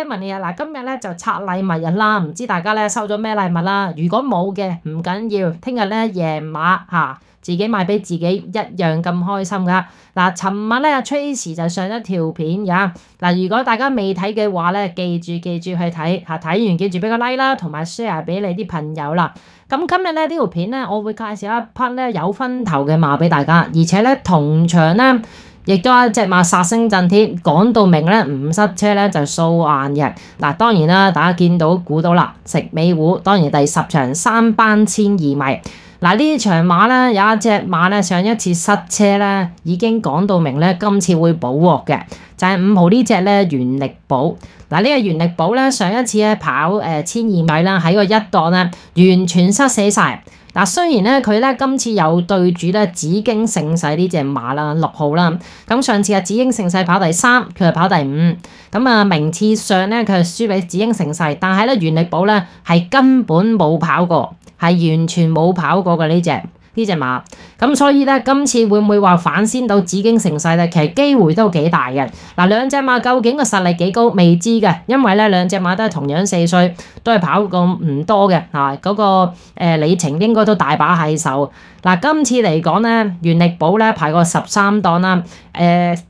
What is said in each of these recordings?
咧問你啊，嗱，今日咧就拆禮物日啦，唔知大家咧收咗咩禮物啦？如果冇嘅唔緊要，聽日咧夜晚嚇自己買俾自己一樣咁開心噶。嗱，尋晚咧 Tracy 就上一條片㗎。嗱，如果大家未睇嘅話咧，記住去睇嚇，睇完記住俾個 like 啦，同埋 share 俾你啲朋友啦。咁今日咧呢條片咧，我會介紹一匹咧有分頭嘅馬俾大家，而且咧同場咧。亦都一隻馬殺星震天，講到明咧唔塞車咧就掃硬嘅。嗱，當然啦，大家見到估到啦，食尾糊。當然第10場3班12米。嗱，呢場馬咧有一隻馬咧上一次塞車咧已經講到明咧，今次會補鑊嘅，就係5號呢隻咧原力寶。嗱，呢個原力寶咧上一次咧跑1200米啦，喺個一檔咧完全塞死晒。嗱，雖然咧佢咧今次有對住咧紫荊盛世呢隻馬啦，6號啦，咁上次啊紫荊盛世跑第3，佢係跑第5，咁啊名次上咧佢係輸俾紫荊盛世，但係咧原力寶咧係根本冇跑過，係完全冇跑過嘅呢隻馬，咁所以咧今次會唔會話反先到紫荊盛世咧？其實機會都幾大嘅。嗱，兩隻馬究竟個實力幾高未知嘅，因為咧兩隻馬都係同樣4歲，都係跑過唔多嘅嚇，嗰個里程應該都大把係手。嗱，今次嚟講咧，原力寶咧排過13檔啦。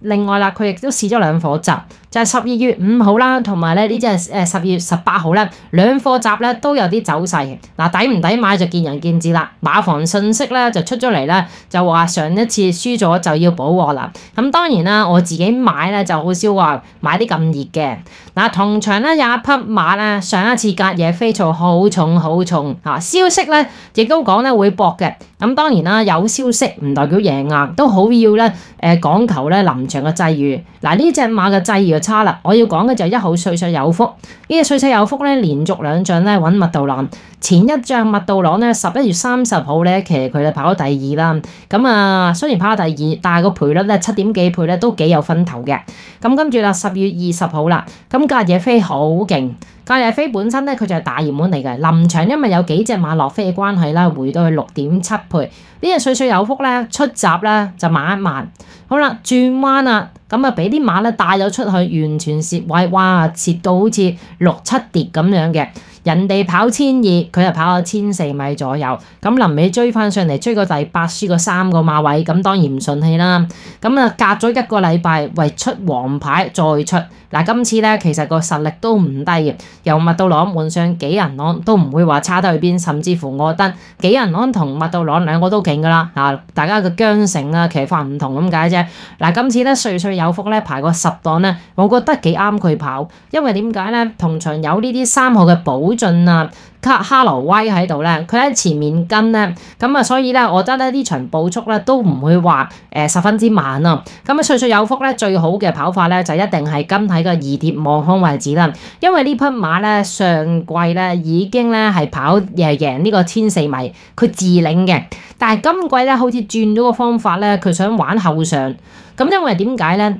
另外啦，佢亦都試咗兩課集，就係12月5號啦，同埋咧呢隻12月18號咧兩課集咧都有啲走勢。嗱，抵唔抵買就見仁見智啦。馬房信息咧就出咗嚟咧，就話上一次輸咗就要補鑊啦。咁當然啦，我自己買咧就好少話買啲咁熱嘅。嗱，同場咧有一匹馬咧，上一次隔夜飛槽好重嚇，消息咧亦都講咧會搏嘅。咁當然啦，有消息唔代表贏硬，都好要咧講求咧臨場嘅際遇。嗱，呢隻馬嘅際遇就差啦。我要講嘅就係1號歲歲有福。呢隻歲歲有福咧連續2仗咧揾麥道朗，前一仗麥道朗咧11月30號咧其實佢就跑咗第2啦。咁啊雖然跑咗第2，但係個賠率咧7點幾倍咧都幾有分頭嘅。咁跟住啦10月20號啦，咁隔夜飛好勁。隔夜飛本身咧佢就係大熱門嚟嘅，臨場因為有幾隻馬落飛嘅關係啦，回到去6.7倍。呢隻歲歲有福咧出閘咧就慢一慢，好啦轉彎啦，咁啊俾啲馬咧帶咗出去，完全蝕位，哇蝕到好似6-7跌咁樣嘅。人哋跑1200，佢就跑咗1400米左右，咁臨尾追翻上嚟，追個第8，輸個3個馬位，咁當然唔順氣啦。咁啊隔咗1個禮拜，為出黃牌再出。嗱，今次咧其實個實力都唔低嘅，由麥道朗換上幾人朗都唔會話差得去邊，甚至乎我覺得幾人朗同麥道朗兩個都勁噶啦嚇，大家嘅韁繩啊騎法唔同咁解啫。嗱，今次咧歲歲有福咧排過10檔咧，我覺得幾啱佢跑，因為點解咧？同場有呢啲3號嘅寶駿啊。哈羅威喺度咧，佢喺前面跟咧，咁啊，所以咧，我覺得咧呢場步速咧都唔會話十分之慢啊。咁啊，歲歲有福咧最好嘅跑法咧就一定係跟喺個二貼望空位置啦，因為呢匹馬咧上季咧已經咧係跑贏呢個1400米，佢自領嘅，但係今季咧好似轉咗個方法咧，佢想玩後上，咁因為點解咧？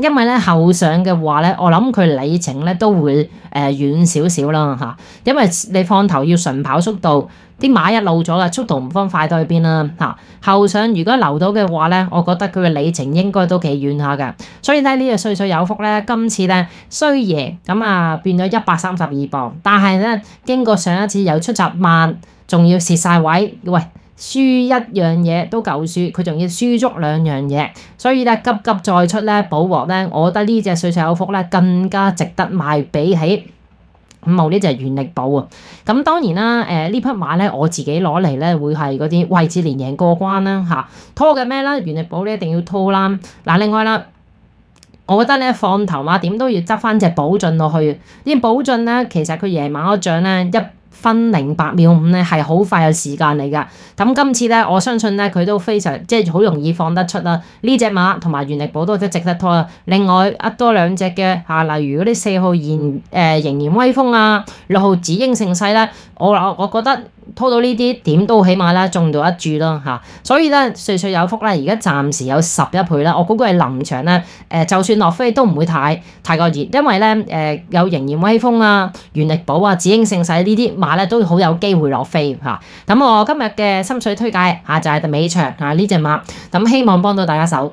因為咧後上嘅話咧，我諗佢里程咧都會遠少少啦嚇，因為你放頭要純跑速度，啲馬一路咗啦，速度唔方快到去邊啦嚇。後上如果留到嘅話咧，我覺得佢嘅里程應該都幾遠下㗎。所以咧呢個歲歲有福咧，今次咧雖贏咁啊變咗132磅，但係咧經過上一次又出閘慢，仲要蝕晒位，喂！輸一樣嘢都夠輸，佢仲要輸足2樣嘢，所以咧急急再出咧補鑊咧，我覺得呢隻歲歲有福咧更加值得買，比起5號呢隻原力寶啊。咁當然啦，呢匹馬咧我自己攞嚟咧會係嗰啲位置連贏過關啦嚇，拖嘅咩啦，原力寶咧一定要拖啦。嗱，另外啦，我覺得咧放頭馬點都要執翻隻寶駿落去，啲寶駿咧其實佢贏馬嗰仗咧1分08秒5咧係好快嘅時間嚟㗎，咁今次咧我相信咧佢都非常即係好容易放得出啦。呢隻馬同埋原力寶都值得拖啦。另外多2隻嘅嚇，例如嗰啲4號仍然威風啊，6號紫荊盛世咧，我覺得拖到呢啲點都起碼啦中到一注啦嚇。所以咧歲歲有福咧，而家暫時有11倍啦。我估計臨場咧就算落飛都唔會太過熱，因為咧有仍然威風啊、原力寶啊、紫荊盛世呢啲馬咧都好有機會落飛嚇。咁我今日嘅心水推介就係尾場呢隻馬，咁希望幫到大家手。